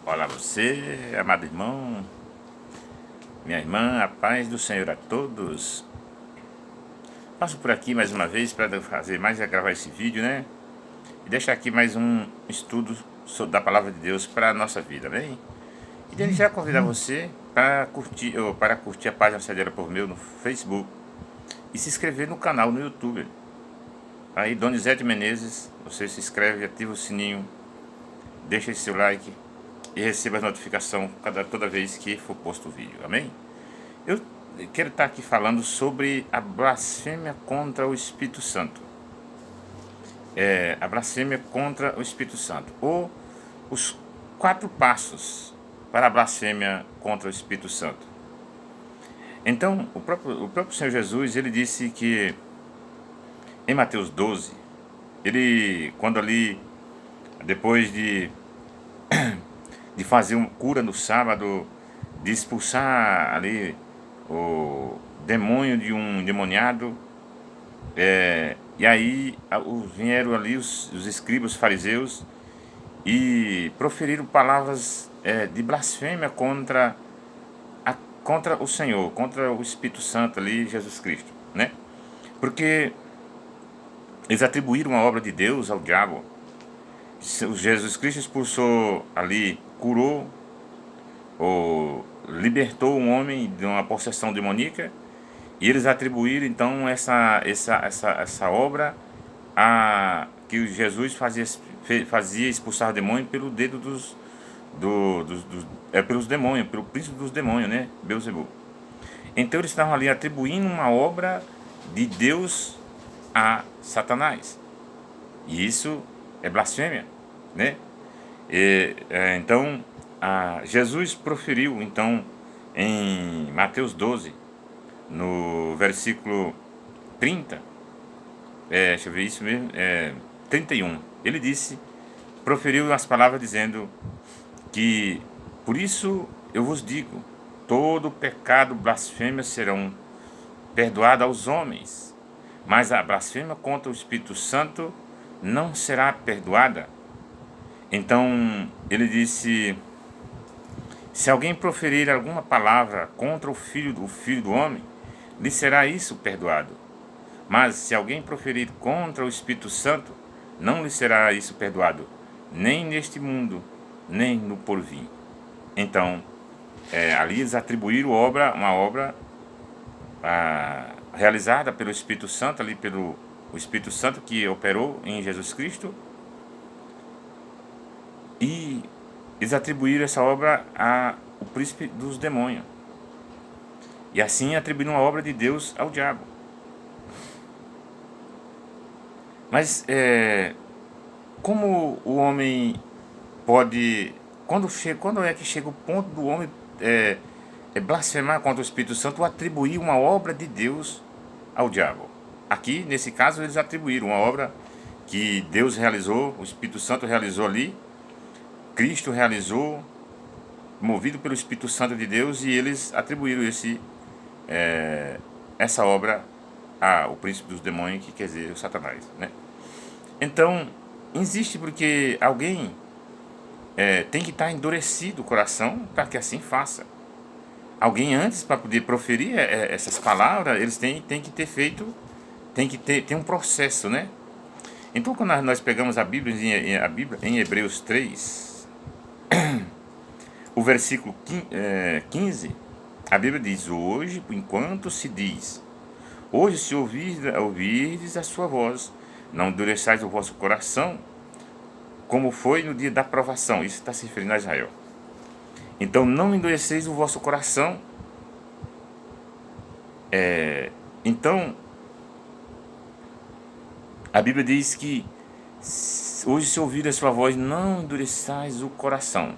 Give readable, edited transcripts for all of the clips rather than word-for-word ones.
Olá você, amado irmão, minha irmã, a paz do Senhor a todos. Passo por aqui mais uma vez para fazer mais gravar esse vídeo, né? E deixar aqui mais um estudo da Palavra de Deus para a nossa vida, né? E desde já convidar você para curtir a página Cedeira por Meu no Facebook e se inscrever no canal no YouTube. Aí, Donizete Menezes, você se inscreve, ativa o sininho, deixa esse seu like e receba as notificações toda vez que for posto o vídeo, amém? Eu quero estar aqui falando sobre a blasfêmia contra o Espírito Santo. A blasfêmia contra o Espírito Santo, ou os 4 passos para a blasfêmia contra o Espírito Santo. Então, o próprio Senhor Jesus, ele disse que em Mateus 12, ele, quando ali, depois de fazer uma cura no sábado, de expulsar ali o demônio de um endemoniado, e aí vieram ali os escribas, os fariseus, e proferiram palavras de blasfêmia contra o Senhor, contra o Espírito Santo ali, Jesus Cristo, né? Porque eles atribuíram a obra de Deus ao diabo. Jesus Cristo expulsou ali, curou ou libertou um homem de uma possessão demoníaca, e eles atribuíram então essa obra a que Jesus fazia expulsar o demônio pelo dedo pelos demônios, pelo príncipe dos demônios, né, Beelzebul. Então eles estavam ali atribuindo uma obra de Deus a Satanás, e isso é blasfêmia, né? Então Jesus proferiu então em Mateus 12, no versículo 30, deixa eu ver isso mesmo, 31, ele proferiu as palavras dizendo que, por isso eu vos digo, todo pecado, blasfêmia serão perdoados aos homens, mas a blasfêmia contra o Espírito Santo não será perdoada. Então ele disse: se alguém proferir alguma palavra contra o filho do homem, lhe será isso perdoado. Mas se alguém proferir contra o Espírito Santo, não lhe será isso perdoado, nem neste mundo, nem no porvir. Então, ali eles atribuíram uma obra realizada pelo Espírito Santo, ali pelo o Espírito Santo que operou em Jesus Cristo, e eles atribuíram essa obra ao príncipe dos demônios, e assim atribuíram a obra de Deus ao diabo. Mas como o homem pode, quando é que chega o ponto do homem blasfemar contra o Espírito Santo, ou atribuir uma obra de Deus ao diabo? Aqui, nesse caso, eles atribuíram uma obra que Deus realizou, o Espírito Santo realizou ali, Cristo realizou, movido pelo Espírito Santo de Deus, e eles atribuíram essa obra ao príncipe dos demônios, que quer dizer o Satanás, né? Então, existe porque alguém tem que estar endurecido o coração para que assim faça. Alguém, antes, para poder proferir essas palavras, eles têm que ter feito, tem que ter um processo, né? Então, quando nós pegamos a Bíblia em Hebreus 3, o versículo 15, a Bíblia diz: hoje, enquanto se diz, hoje se ouvirdes a sua voz, não endureçais o vosso coração, como foi no dia da provação. Isso está se referindo a Israel. Então, não endureceis o vosso coração. Então, a Bíblia diz que hoje se ouvir a sua voz, não endureçais o coração.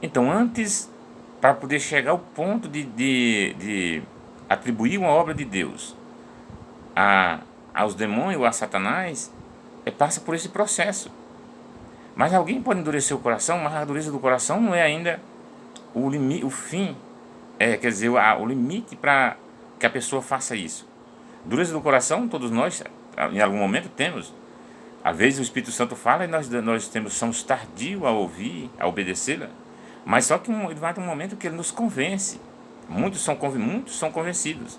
Então, antes, para poder chegar ao ponto de atribuir uma obra de Deus aos demônios ou a Satanás, passa por esse processo. Mas alguém pode endurecer o coração, mas a dureza do coração não é ainda o fim, quer dizer, o limite para que a pessoa faça isso. Dureza do coração, todos nós, em algum momento, temos. Às vezes o Espírito Santo fala e somos tardios a ouvir, a obedecê-la. Mas só que vai ter um momento que ele nos convence. Muitos são convencidos.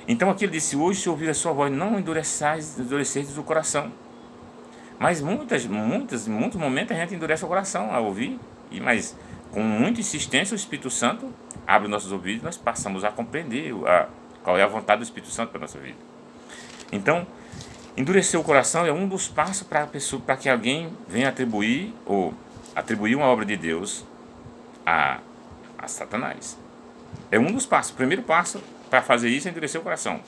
Então aqui ele disse: hoje, se ouvir a sua voz, não endureceis o coração. Mas muitos momentos a gente endurece o coração a ouvir. Mas com muita insistência o Espírito Santo abre nossos ouvidos e nós passamos a compreender qual é a vontade do Espírito Santo para a nossa vida. Então, endurecer o coração é um dos passos para que alguém venha atribuir uma obra de Deus a Satanás. É um dos passos. O primeiro passo para fazer isso é endurecer o coração.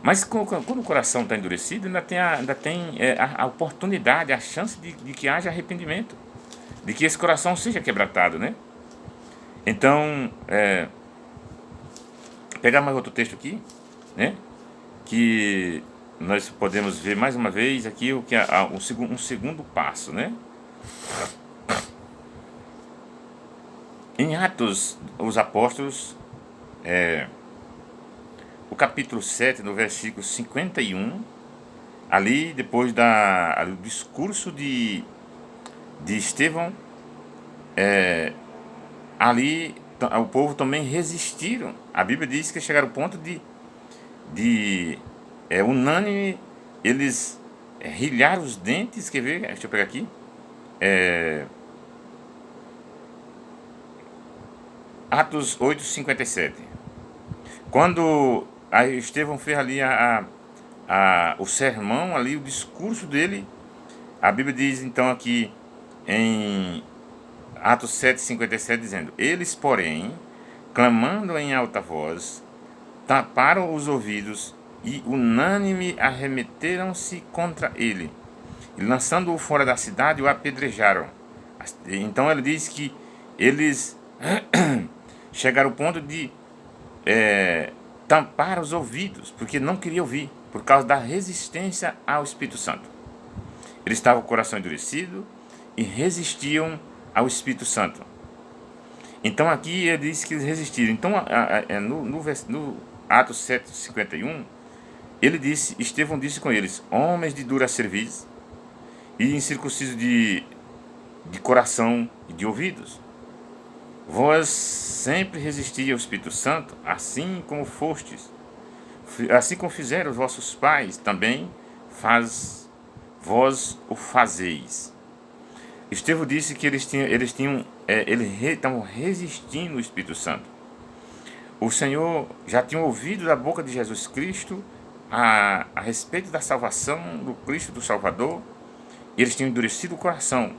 Mas quando o coração está endurecido, ainda tem a oportunidade, a chance de que haja arrependimento, de que esse coração seja quebrantado, né? Então, pegar mais outro texto aqui, né? Que nós podemos ver mais uma vez aqui o que um segundo passo, né? Em Atos, os Apóstolos, o capítulo 7, no versículo 51, ali depois do discurso de Estevão, ali o povo também resistiram. A Bíblia diz que chegaram ao ponto de unânime, eles rilharam os dentes. Quer ver? Deixa eu pegar aqui. Atos 8:57. Quando Estevão fez ali o sermão, ali o discurso dele, a Bíblia diz então aqui em Atos 7:57, dizendo: eles, porém, clamando em alta voz, taparam os ouvidos e unânime arremeteram-se contra ele, e lançando-o fora da cidade, o apedrejaram. Então ele diz que eles chegaram ao ponto de tampar os ouvidos, porque não queriam ouvir, por causa da resistência ao Espírito Santo. Eles estavam com o coração endurecido e resistiam ao Espírito Santo. Então aqui ele diz que eles resistiram. Então no Atos 7:51, Estevão disse com eles: homens de dura cerviz e incircuncisos de coração e de ouvidos, vós sempre resistis ao Espírito Santo, assim como fizeram os vossos pais, também vós o fazeis. Estevão disse que eles estavam resistindo ao Espírito Santo. O Senhor já tinha ouvido da boca de Jesus Cristo a respeito da salvação do Cristo, do Salvador, e eles tinham endurecido o coração.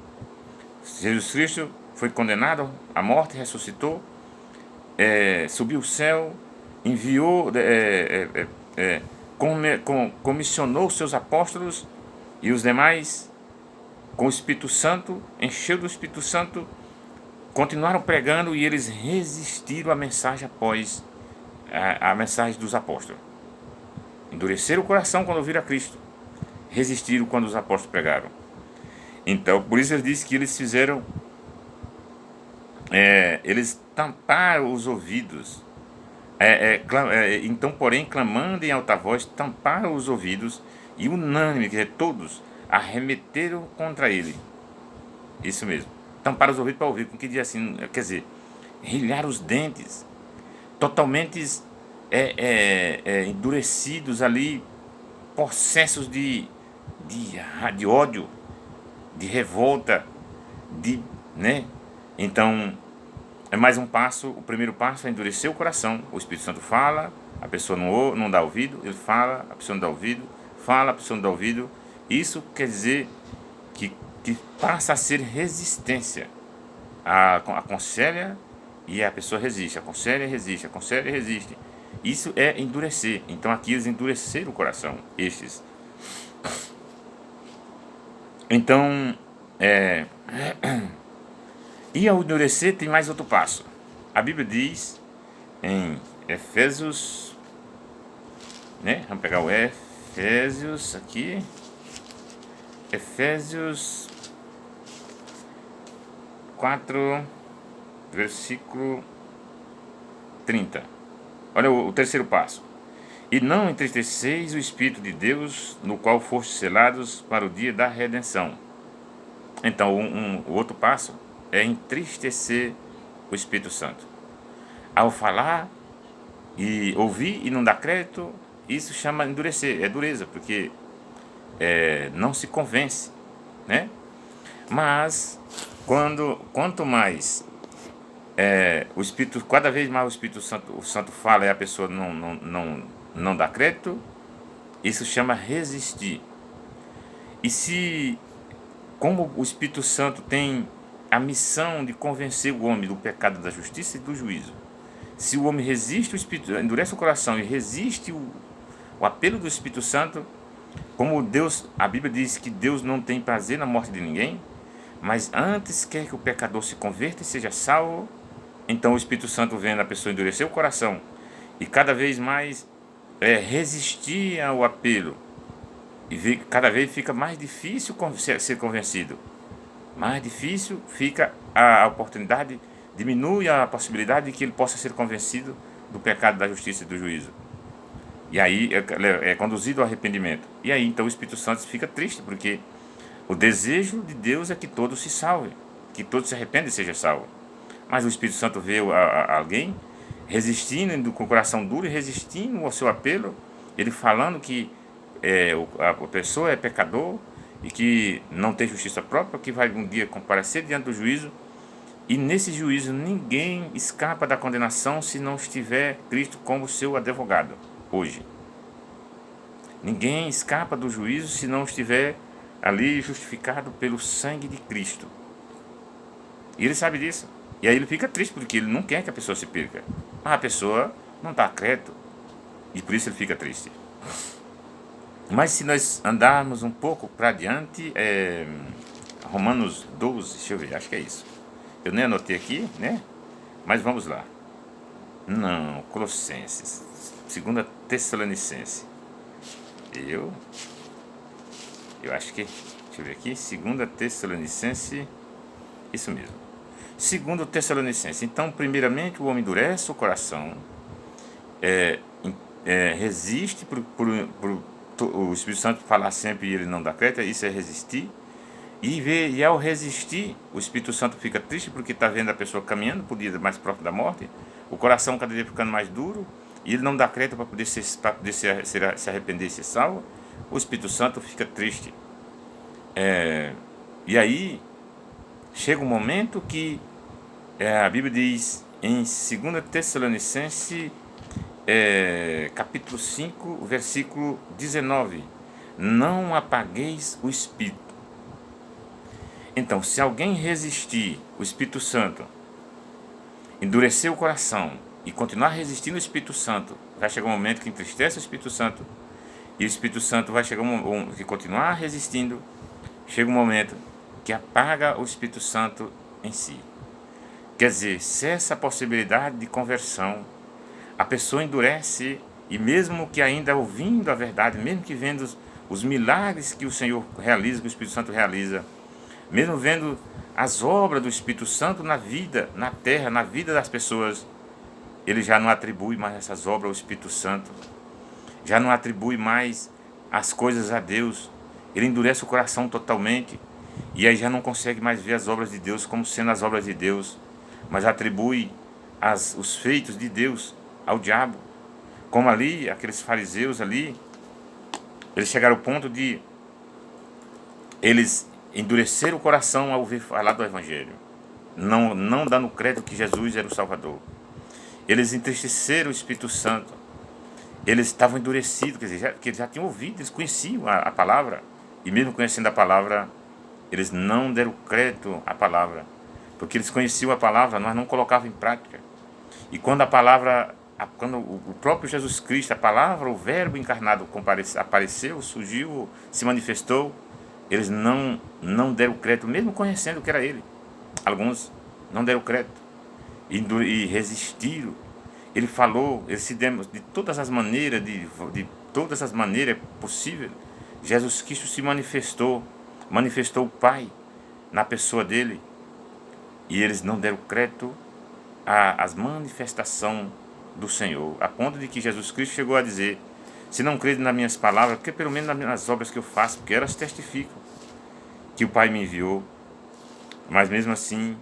Jesus Cristo foi condenado à morte, ressuscitou, subiu ao céu, enviou, comissionou os seus apóstolos e os demais com o Espírito Santo, encheu do Espírito Santo, continuaram pregando e eles resistiram à mensagem após a mensagem dos apóstolos. Endureceram o coração quando ouviram a Cristo, resistiram quando os apóstolos pregaram. Então, por isso ele diz que eles fizeram, eles tamparam os ouvidos. Então, porém, clamando em alta voz, tamparam os ouvidos e unânime, quer dizer, todos arremeteram contra ele. Isso mesmo. Tamparam os ouvidos para ouvir, com que diz assim, quer dizer, rilhar os dentes, totalmente endurecidos ali, possessos de ódio, de revolta, né? Então, é mais um passo. O primeiro passo é endurecer o coração. O Espírito Santo fala, a pessoa não dá ouvido, ele fala, a pessoa não dá ouvido, fala, a pessoa não dá ouvido. Isso quer dizer que passa a ser resistência. Aconselha e a pessoa resiste, aconselha e resiste, aconselha e resiste. Isso é endurecer. Então aqui eles endureceram o coração, estes. Então, e ao endurecer tem mais outro passo. A Bíblia diz em Efésios, né? Vamos pegar o Efésios aqui. Efésios 4, versículo 30. Olha o terceiro passo. E não entristeceis o Espírito de Deus, no qual fostes selados para o dia da redenção. Então, o outro passo é entristecer o Espírito Santo. Ao falar e ouvir e não dar crédito, isso chama endurecer, é dureza, porque não se convence, né? Mas quanto mais o Espírito, cada vez mais o Santo fala e a pessoa não dá crédito, isso chama resistir. E se, como o Espírito Santo tem a missão de convencer o homem do pecado, da justiça e do juízo, se o homem resiste, o Espírito endurece o coração e resiste o apelo do Espírito Santo, como Deus, a Bíblia diz que Deus não tem prazer na morte de ninguém, mas antes quer que o pecador se converta e seja salvo. Então o Espírito Santo, vendo a pessoa endurecer o coração e cada vez mais resistir ao apelo, e cada vez fica mais difícil ser convencido, mais difícil fica a oportunidade, diminui a possibilidade de que ele possa ser convencido do pecado, da justiça e do juízo. E aí é conduzido ao arrependimento. E aí então o Espírito Santo fica triste, porque o desejo de Deus é que todos se salvem, que todos se arrependem e sejam salvos. Mas o Espírito Santo vê alguém resistindo, com o coração duro e resistindo ao seu apelo, ele falando que a pessoa é pecador e que não tem justiça própria, que vai um dia comparecer diante do juízo. E nesse juízo ninguém escapa da condenação se não estiver Cristo como seu advogado hoje. Ninguém escapa do juízo se não estiver ali justificado pelo sangue de Cristo. E ele sabe disso. E aí ele fica triste porque ele não quer que a pessoa se perca. Mas a pessoa não está crédito. E por isso ele fica triste. Mas se nós andarmos um pouco para adiante, Romanos 12, deixa eu ver, acho que é isso. Eu nem anotei aqui, né? Mas vamos lá. Não, Colossenses, 2 Tessalonicense. Eu acho que, deixa eu ver aqui, 2 Tessalonicense, isso mesmo. 2 Tessalonicense. Então, primeiramente, o homem endurece o coração, resiste por o Espírito Santo falar sempre e ele não dá crédito, isso é resistir. E ao resistir, o Espírito Santo fica triste porque está vendo a pessoa caminhando por dia mais próximo da morte, o coração cada dia ficando mais duro, e ele não dá crédito para poder se arrepender e ser salvo. O Espírito Santo fica triste. E aí chega um momento que a Bíblia diz em 2 Tessalonicense, capítulo 5, versículo 19: não apagueis o Espírito. Então, se alguém resistir o Espírito Santo, endurecer o coração e continuar resistindo ao Espírito Santo, vai chegar um momento que entristece o Espírito Santo, e o Espírito Santo vai chegar que continuar resistindo, chega um momento que apaga o Espírito Santo em si. Quer dizer, cessa a possibilidade de conversão, a pessoa endurece, e mesmo que ainda ouvindo a verdade, mesmo que vendo os milagres que o Senhor realiza, que o Espírito Santo realiza, mesmo vendo as obras do Espírito Santo na vida, na terra, na vida das pessoas, ele já não atribui mais essas obras ao Espírito Santo, já não atribui mais as coisas a Deus, ele endurece o coração totalmente, e aí já não consegue mais ver as obras de Deus como sendo as obras de Deus, mas atribui os feitos de Deus ao diabo. Como ali, aqueles fariseus ali, eles chegaram ao ponto de eles endureceram o coração ao ouvir falar do Evangelho, não dando crédito que Jesus era o Salvador. Eles entristeceram o Espírito Santo, eles estavam endurecidos, quer dizer, que eles já tinham ouvido, eles conheciam a palavra, e mesmo conhecendo a palavra, eles não deram crédito à palavra, porque eles conheciam a palavra, mas não colocavam em prática. E quando quando o próprio Jesus Cristo, a palavra, o verbo encarnado apareceu, surgiu, se manifestou, eles não deram crédito, mesmo conhecendo que era ele. Alguns não deram crédito e resistiram. Ele falou, ele se deu de todas as maneiras, de todas as maneiras possíveis. Jesus Cristo se manifestou o Pai na pessoa dele, e eles não deram crédito às manifestações do Senhor, a ponto de que Jesus Cristo chegou a dizer Se não crede nas minhas palavras, porque pelo menos nas obras que eu faço, porque elas testificam que o Pai me enviou. Mas mesmo assim,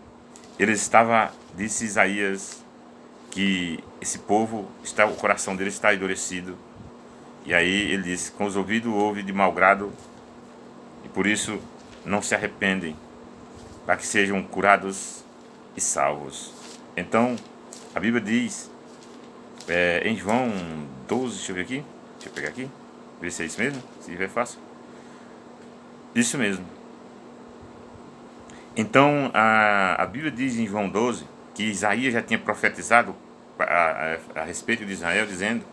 ele estava, disse Isaías, que esse povo, o coração dele está endurecido. E aí ele disse, com os ouvidos ouve de mau grado, e por isso não se arrependem, para que sejam curados e salvos. Então, a Bíblia diz, em João 12, deixa eu ver aqui, deixa eu pegar aqui, ver se é isso mesmo, se tiver fácil. Isso mesmo. Então, a Bíblia diz em João 12 que Isaías já tinha profetizado a respeito de Israel, dizendo,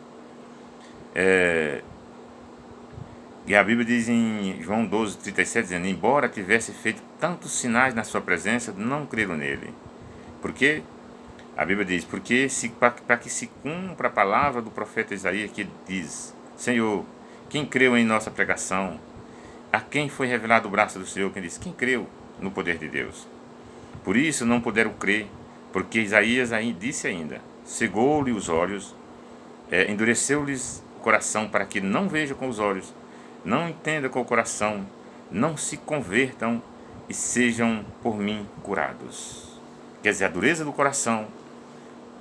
e a Bíblia diz em João 12, 37, dizendo, embora tivesse feito tantos sinais na sua presença, não creram nele. Por quê? A Bíblia diz, porque para que se cumpra a palavra do profeta Isaías, que diz, Senhor, quem creu em nossa pregação? A quem foi revelado o braço do Senhor? Quem disse, quem creu no poder de Deus? Por isso não puderam crer, porque Isaías disse ainda, cegou-lhe os olhos, endureceu-lhes o coração para que não vejam com os olhos, não entendam com o coração, não se convertam e sejam por mim curados. Quer dizer, a dureza do coração,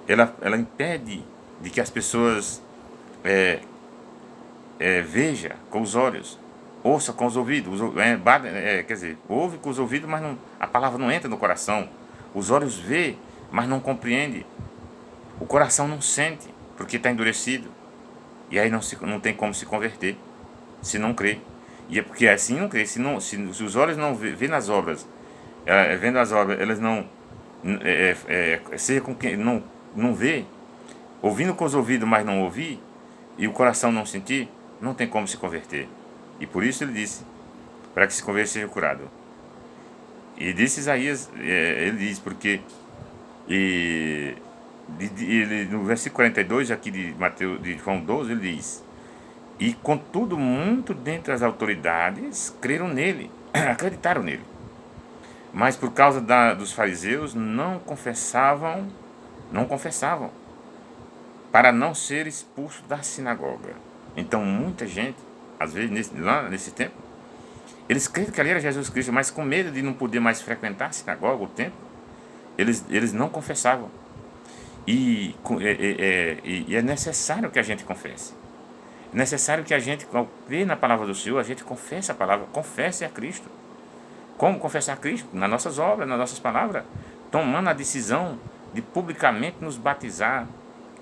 ela impede de que as pessoas vejam com os olhos, ouça com os ouvidos, quer dizer, ouve com os ouvidos, mas a palavra não entra no coração. Os olhos vê, mas não compreende. O coração não sente, porque está endurecido. E aí não tem como se converter, se não crê. E é porque assim não crê. Se os olhos não vê nas obras, vendo as obras, elas não seja com quem não vê, ouvindo com os ouvidos, mas não ouvir, e o coração não sentir, não tem como se converter. E por isso ele disse, para que se converta seja curado. E disse Isaías, ele diz, porque ele, no versículo 42 aqui de João 12, ele diz, e contudo muito dentre as autoridades creram nele, acreditaram nele, mas por causa dos fariseus não confessavam, para não ser expulso da sinagoga. Então muita gente, às vezes lá nesse tempo, eles creem que ali era Jesus Cristo, mas com medo de não poder mais frequentar a sinagoga, o templo, eles não confessavam. E é necessário que a gente confesse. É necessário que a gente, ao crer na palavra do Senhor, a gente confesse a palavra, confesse a Cristo. Como confessar a Cristo? Nas nossas obras, nas nossas palavras, tomando a decisão de publicamente nos batizar,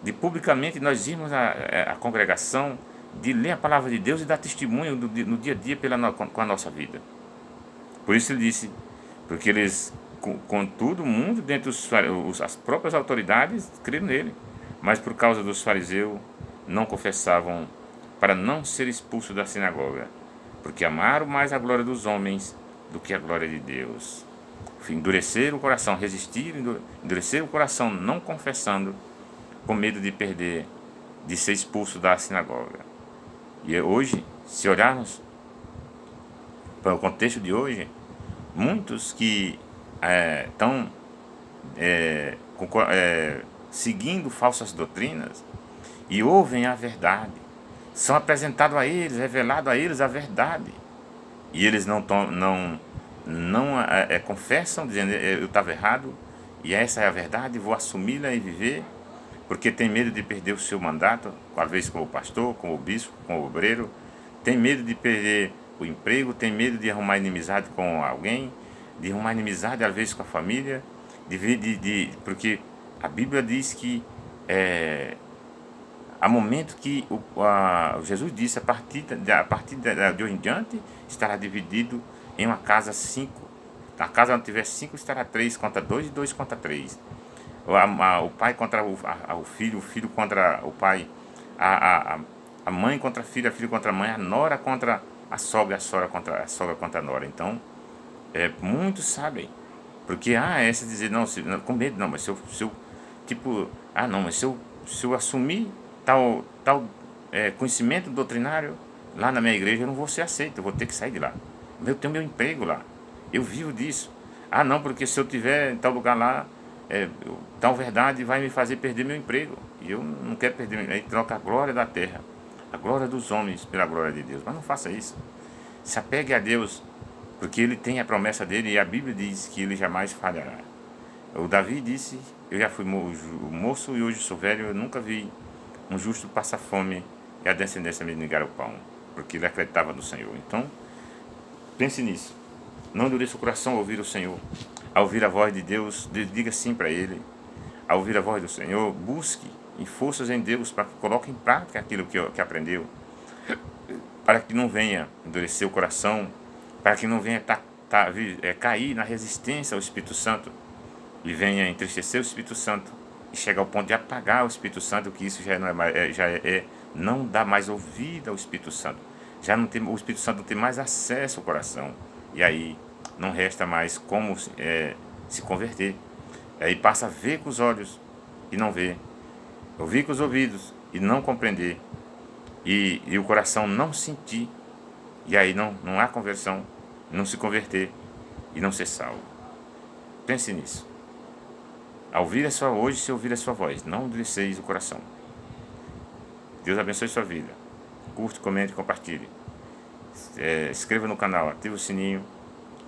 de publicamente nós irmos à congregação, de ler a palavra de Deus e dar testemunho no dia a dia com a nossa vida. Por isso ele disse, porque eles, contudo, muito dentre as próprias autoridades creram nele, mas por causa dos fariseus não confessavam, para não ser expulso da sinagoga, porque amaram mais a glória dos homens do que a glória de Deus. Endurecer o coração, endurecer o coração, não confessando, com medo de perder, de ser expulso da sinagoga. E hoje, se olharmos para o contexto de hoje, muitos que estão seguindo falsas doutrinas e ouvem a verdade, são apresentados a eles, revelado a eles a verdade, e eles não confessam, dizendo, eu estava errado, e essa é a verdade, vou assumi-la e viver, porque tem medo de perder o seu mandato, às vezes como pastor, como bispo, como obreiro, tem medo de perder o emprego, tem medo de arrumar inimizade com alguém, de arrumar inimizade às vezes com a família, porque a Bíblia diz que há momento que Jesus disse, a partir de hoje em diante, estará dividido em uma casa 5. Na casa onde tiver 5, estará 3 contra 2 e 2 contra 3. O pai contra o filho contra o pai, a mãe contra a filha contra a mãe, a nora contra a sogra contra a nora. Então, muitos sabem, porque essa dizer, não, com medo, não, mas se eu tipo, mas se eu assumir tal conhecimento doutrinário lá na minha igreja, eu não vou ser aceito, eu vou ter que sair de lá. Eu tenho meu emprego lá, eu vivo disso. Não, porque se eu tiver em tal lugar lá, tal verdade vai me fazer perder meu emprego, e eu não quero perder, aí troca a glória da terra a glória dos homens pela glória de Deus. Mas não faça isso. Se apegue a Deus, porque Ele tem a promessa dele e a Bíblia diz que Ele jamais falhará. O Davi disse, eu já fui moço e hoje sou velho, eu nunca vi um justo passar fome e a descendência me negar o pão, porque ele acreditava no Senhor. Então, pense nisso. Não endureça o coração ao ouvir o Senhor. Ao ouvir a voz de Deus, diga sim para Ele. Ao ouvir a voz do Senhor, busque em forças em Deus para que coloque em prática aquilo que aprendeu. Para que não venha endurecer o coração, para que não venha cair na resistência ao Espírito Santo e venha entristecer o Espírito Santo e chegar ao ponto de apagar o Espírito Santo, que isso já não é mais, não dá mais ouvido ao Espírito Santo. Já não tem, o Espírito Santo não tem mais acesso ao coração. E aí não resta mais como se converter. Aí passa a ver com os olhos e não ver, ouvir com os ouvidos e não compreender, e o coração não sentir, e aí não há conversão, não se converter e não ser salvo. Pense nisso. Ao ouvir hoje, se ouvir a sua voz, não endureceis o coração. Deus abençoe sua vida. Curte, comente, compartilhe. Inscreva no canal, ative o sininho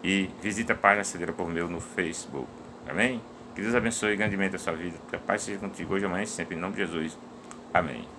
e visite a página Cedeira Povo Meu no Facebook. Amém? Que Deus abençoe grandemente a sua vida. Que a paz seja contigo hoje, amanhã e sempre, em nome de Jesus. Amém.